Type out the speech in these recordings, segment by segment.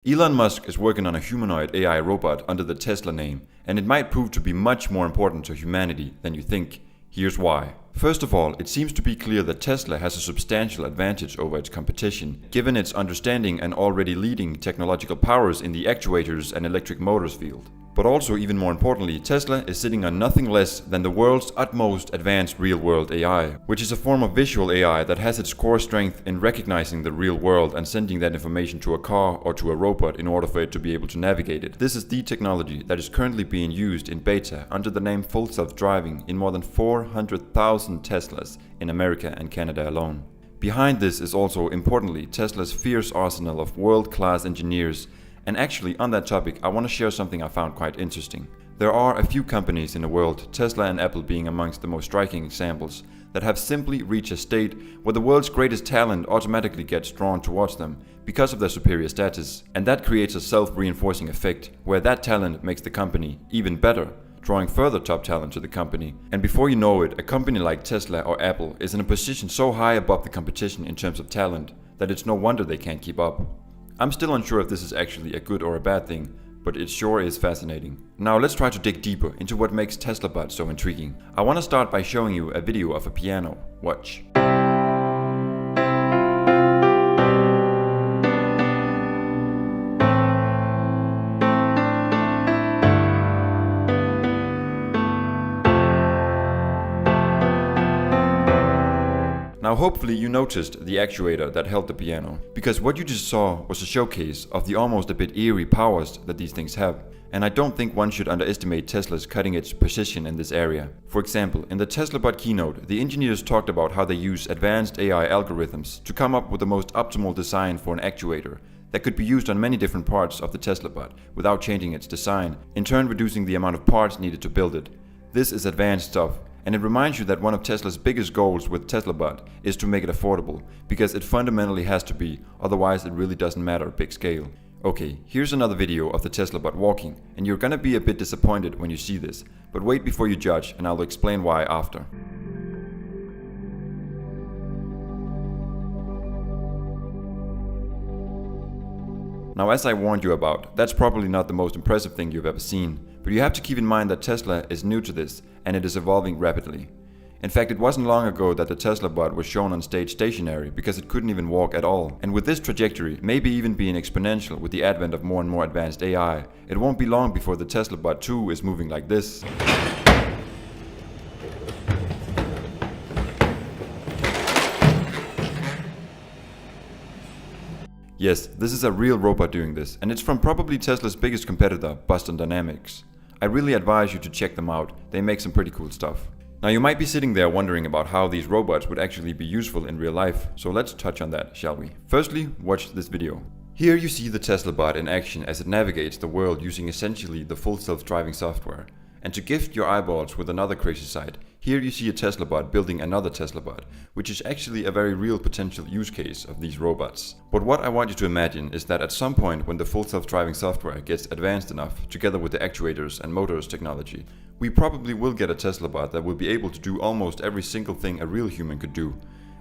Elon Musk is working on a humanoid AI robot under the Tesla name, and it might prove to be much more important to humanity than you think. Here's why. First of all, it seems to be clear that Tesla has a substantial advantage over its competition, given its understanding and already leading technological powers in the actuators and electric motors field. But also, even more importantly, Tesla is sitting on nothing less than the world's utmost advanced real-world AI, which is a form of visual AI that has its core strength in recognizing the real world and sending that information to a car or to a robot in order for it to be able to navigate it. This is the technology that is currently being used in beta under the name full self-driving in more than 400,000 Teslas in America and Canada alone. Behind this is also, importantly, Tesla's fierce arsenal of world-class engineers. And actually, on that topic, I want to share something I found quite interesting. There are a few companies in the world, Tesla and Apple being amongst the most striking examples, that have simply reached a state where the world's greatest talent automatically gets drawn towards them because of their superior status. And that creates a self-reinforcing effect, where that talent makes the company even better, drawing further top talent to the company. And before you know it, a company like Tesla or Apple is in a position so high above the competition in terms of talent that it's no wonder they can't keep up. I'm still unsure if this is actually a good or a bad thing, but it sure is fascinating. Now let's try to dig deeper into what makes TeslaBot so intriguing. I want to start by showing you a video of a piano. Watch. Now hopefully you noticed the actuator that held the piano, because what you just saw was a showcase of the almost a bit eerie powers that these things have. And I don't think one should underestimate Tesla's cutting-edge precision in this area. For example, in the TeslaBot keynote, the engineers talked about how they use advanced AI algorithms to come up with the most optimal design for an actuator that could be used on many different parts of the TeslaBot without changing its design, in turn reducing the amount of parts needed to build it. This is advanced stuff. And it reminds you that one of Tesla's biggest goals with TeslaBot is to make it affordable, because it fundamentally has to be, otherwise it really doesn't matter big scale. Okay, here's another video of the TeslaBot walking, and you're gonna be a bit disappointed when you see this, but wait before you judge and I'll explain why after. Now, as I warned you about, that's probably not the most impressive thing you've ever seen, but you have to keep in mind that Tesla is new to this and it is evolving rapidly. In fact, it wasn't long ago that the TeslaBot was shown on stage stationary because it couldn't even walk at all. And with this trajectory, maybe even being exponential with the advent of more and more advanced AI, it won't be long before the TeslaBot 2 is moving like this. Yes, this is a real robot doing this, and it's from probably Tesla's biggest competitor, Boston Dynamics. I really advise you to check them out, they make some pretty cool stuff. Now you might be sitting there wondering about how these robots would actually be useful in real life, so let's touch on that, shall we? Firstly, watch this video. Here you see the TeslaBot in action as it navigates the world using essentially the full self-driving software. And to gift your eyeballs with another crazy sight, here you see a TeslaBot building another TeslaBot, which is actually a very real potential use case of these robots. But what I want you to imagine is that at some point when the full self-driving software gets advanced enough, together with the actuators and motors technology, we probably will get a TeslaBot that will be able to do almost every single thing a real human could do.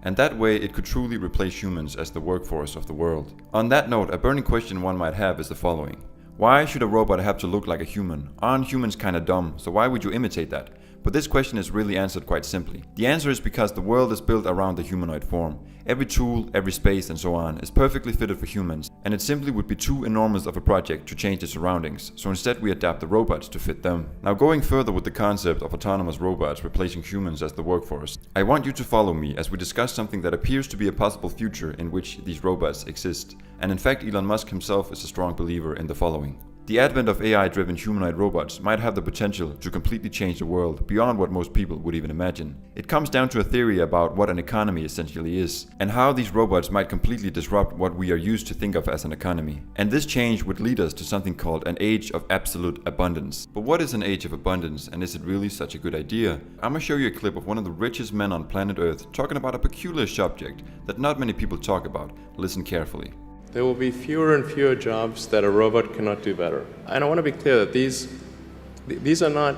And that way it could truly replace humans as the workforce of the world. On that note, a burning question one might have is the following. Why should a robot have to look like a human? Aren't humans kinda dumb, so why would you imitate that? But this question is really answered quite simply. The answer is because the world is built around the humanoid form. Every tool, every space and so on is perfectly fitted for humans, and it simply would be too enormous of a project to change the surroundings, so instead we adapt the robots to fit them. Now, going further with the concept of autonomous robots replacing humans as the workforce, I want you to follow me as we discuss something that appears to be a possible future in which these robots exist. And in fact, Elon Musk himself is a strong believer in the following. The advent of AI-driven humanoid robots might have the potential to completely change the world beyond what most people would even imagine. It comes down to a theory about what an economy essentially is, and how these robots might completely disrupt what we are used to think of as an economy. And this change would lead us to something called an age of absolute abundance. But what is an age of abundance, and is it really such a good idea? I'm gonna show you a clip of one of the richest men on planet Earth talking about a peculiar subject that not many people talk about. Listen carefully. There will be fewer and fewer jobs that a robot cannot do better. And I want to be clear that these are not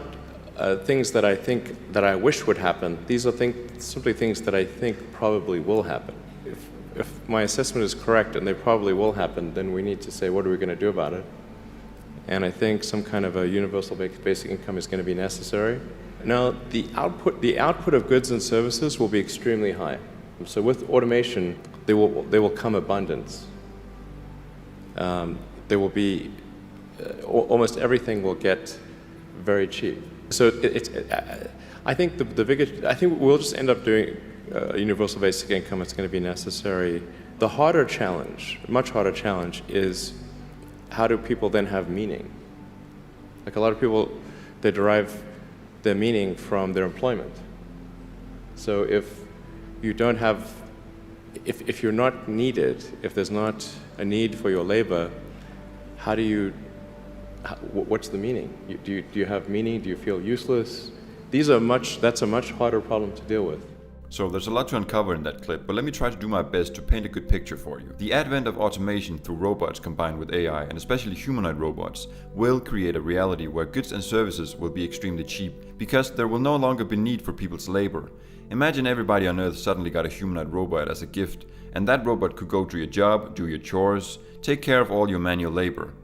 things that I think that I wish would happen. These are simply things that I think probably will happen. If my assessment is correct and they probably will happen, then we need to say, what are we going to do about it? And I think some kind of a universal basic income is going to be necessary. Now, the output of goods and services will be extremely high. So with automation, there will come abundance. There will be almost everything will get very cheap. So I think I think we'll just end up doing a universal basic income. It's going to be necessary. The harder challenge, much harder challenge, is how do people then have meaning? Like a lot of people, they derive their meaning from their employment. So if you don't have, if you're not needed, if there's not a need for your labor, how do you, what's the meaning? Do you have meaning? Do you feel useless? That's a much harder problem to deal with. So there's a lot to uncover in that clip, but let me try to do my best to paint a good picture for you. The advent of automation through robots combined with AI, and especially humanoid robots, will create a reality where goods and services will be extremely cheap, because there will no longer be need for people's labor. Imagine everybody on Earth suddenly got a humanoid robot as a gift, and that robot could go to your job, do your chores, take care of all your manual labor.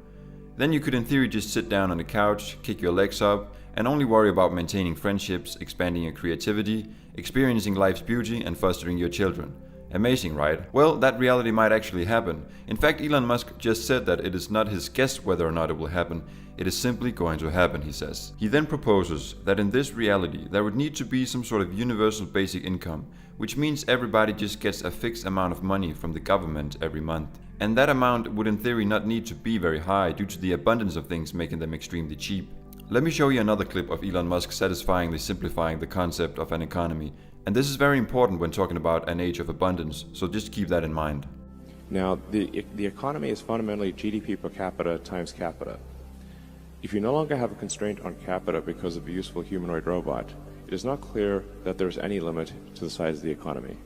Then you could in theory just sit down on the couch, kick your legs up, and only worry about maintaining friendships, expanding your creativity, experiencing life's beauty, and fostering your children. Amazing, right? Well, that reality might actually happen. In fact, Elon Musk just said that it is not his guess whether or not it will happen. It is simply going to happen, he says. He then proposes that in this reality there would need to be some sort of universal basic income, which means everybody just gets a fixed amount of money from the government every month. And that amount would in theory not need to be very high due to the abundance of things making them extremely cheap. Let me show you another clip of Elon Musk satisfyingly simplifying the concept of an economy. And this is very important when talking about an age of abundance, so just keep that in mind. Now, the economy is fundamentally GDP per capita times capita. If you no longer have a constraint on capita because of a useful humanoid robot, it is not clear that there is any limit to the size of the economy.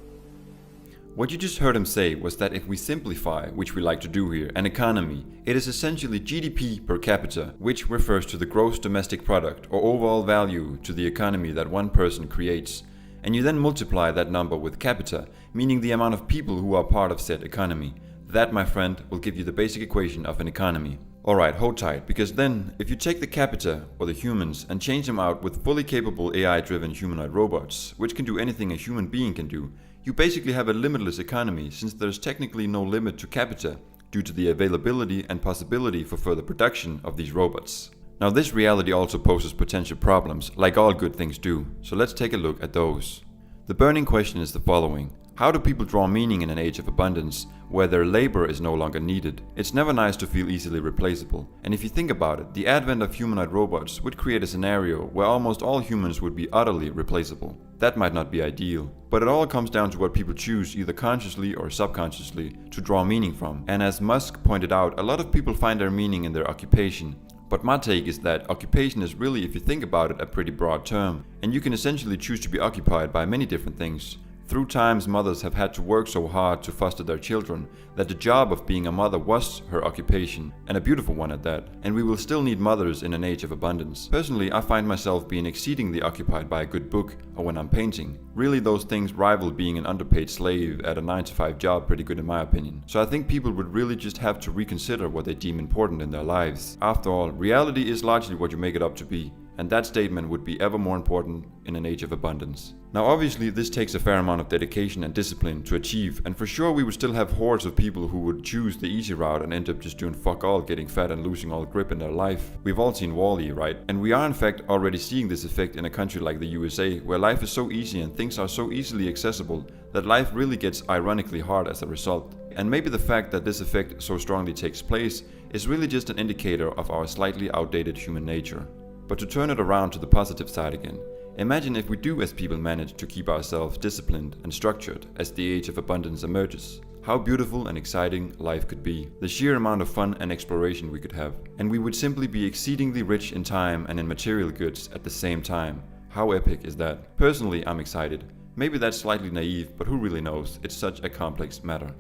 What you just heard him say was that if we simplify, which we like to do here, an economy, it is essentially GDP per capita, which refers to the gross domestic product or overall value to the economy that one person creates. And you then multiply that number with capita, meaning the amount of people who are part of said economy. That, my friend, will give you the basic equation of an economy. Alright, hold tight, because then, if you take the capita, or the humans, and change them out with fully capable AI-driven humanoid robots, which can do anything a human being can do, you basically have a limitless economy, since there's technically no limit to capita, due to the availability and possibility for further production of these robots. Now, this reality also poses potential problems, like all good things do, so let's take a look at those. The burning question is the following. How do people draw meaning in an age of abundance, where their labor is no longer needed? It's never nice to feel easily replaceable. And if you think about it, the advent of humanoid robots would create a scenario where almost all humans would be utterly replaceable. That might not be ideal, but it all comes down to what people choose, either consciously or subconsciously, to draw meaning from. And as Musk pointed out, a lot of people find their meaning in their occupation. But my take is that occupation is really, if you think about it, a pretty broad term, and you can essentially choose to be occupied by many different things. Through times, mothers have had to work so hard to foster their children that the job of being a mother was her occupation, and a beautiful one at that. And we will still need mothers in an age of abundance. Personally, I find myself being exceedingly occupied by a good book or when I'm painting. Really, those things rival being an underpaid slave at a 9-to-5 job pretty good in my opinion. So I think people would really just have to reconsider what they deem important in their lives. After all, reality is largely what you make it up to be. And that statement would be ever more important in an age of abundance. Now obviously this takes a fair amount of dedication and discipline to achieve, and for sure we would still have hordes of people who would choose the easy route and end up just doing fuck all, getting fat and losing all grip in their life. We've all seen WALL-E, right? And we are in fact already seeing this effect in a country like the USA, where life is so easy and things are so easily accessible that life really gets ironically hard as a result. And maybe the fact that this effect so strongly takes place is really just an indicator of our slightly outdated human nature. But to turn it around to the positive side again, imagine if we do as people manage to keep ourselves disciplined and structured as the age of abundance emerges. How beautiful and exciting life could be, the sheer amount of fun and exploration we could have, and we would simply be exceedingly rich in time and in material goods at the same time. How epic is that? Personally, I'm excited. Maybe that's slightly naive, but who really knows? It's such a complex matter.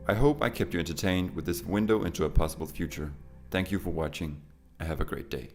I hope I kept you entertained with this window into a possible future. Thank you for watching, and have a great day.